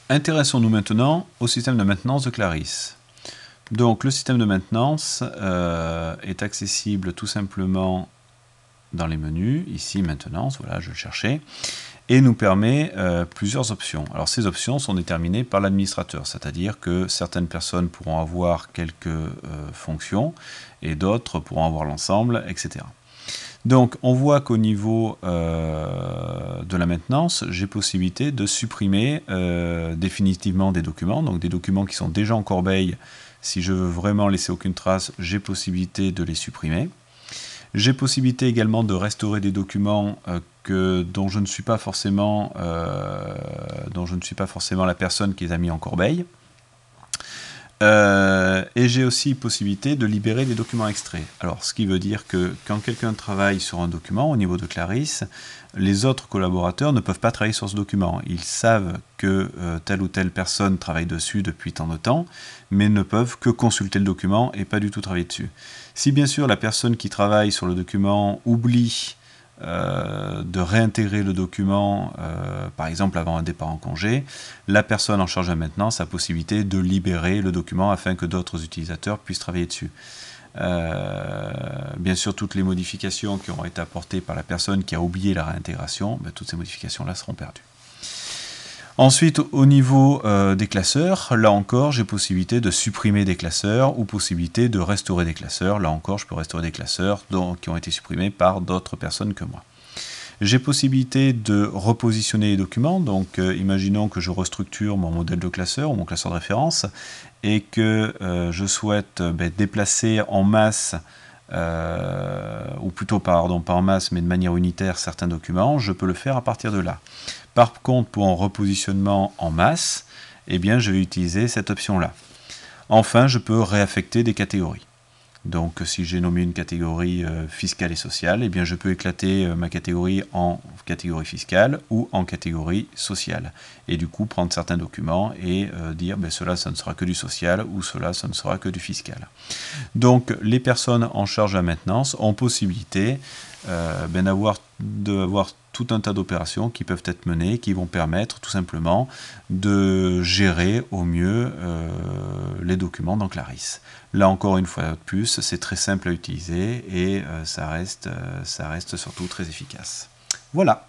Intéressons-nous maintenant au système de maintenance de Clarisse. Donc le système de maintenance est accessible tout simplement dans les menus, ici maintenance, voilà je le cherchais, et nous permet plusieurs options. Alors ces options sont déterminées par l'administrateur, c'est-à-dire que certaines personnes pourront avoir quelques fonctions et d'autres pourront avoir l'ensemble, etc. Donc on voit qu'au niveau de la maintenance, j'ai possibilité de supprimer définitivement des documents, donc des documents qui sont déjà en corbeille. Si je veux vraiment laisser aucune trace, j'ai possibilité de les supprimer. J'ai possibilité également de restaurer des documents dont je ne suis pas forcément la personne qui les a mis en corbeille. Et j'ai aussi possibilité de libérer des documents extraits. Alors, ce qui veut dire que quand quelqu'un travaille sur un document au niveau de Clarisse, les autres collaborateurs ne peuvent pas travailler sur ce document. Ils savent que telle ou telle personne travaille dessus depuis tant de temps, mais ne peuvent que consulter le document et pas du tout travailler dessus. Si bien sûr la personne qui travaille sur le document oublie de réintégrer le document, par exemple avant un départ en congé, la personne en charge de la maintenance a la possibilité de libérer le document afin que d'autres utilisateurs puissent travailler dessus. Bien sûr, toutes les modifications qui auront été apportées par la personne qui a oublié la réintégration, toutes ces modifications-là seront perdues. Ensuite, au niveau des classeurs, là encore, j'ai possibilité de supprimer des classeurs ou possibilité de restaurer des classeurs. Là encore, je peux restaurer des classeurs qui ont été supprimés par d'autres personnes que moi. J'ai possibilité de repositionner les documents, donc imaginons que je restructure mon modèle de classeur ou mon classeur de référence et que je souhaite déplacer en masse, ou plutôt pardon, pas en masse mais de manière unitaire certains documents, je peux le faire à partir de là. Par contre, pour un repositionnement en masse, eh bien, je vais utiliser cette option-là. Enfin, je peux réaffecter des catégories. Donc, si j'ai nommé une catégorie fiscale et sociale, eh bien, je peux éclater ma catégorie en catégorie fiscale ou en catégorie sociale. Et du coup, prendre certains documents et dire, cela, ça ne sera que du social ou cela, ça ne sera que du fiscal. Donc, les personnes en charge de la maintenance ont possibilité d'avoir tout un tas d'opérations qui peuvent être menées, qui vont permettre tout simplement de gérer au mieux les documents dans Clarisse. Là encore une fois de plus, c'est très simple à utiliser et ça reste surtout très efficace. Voilà.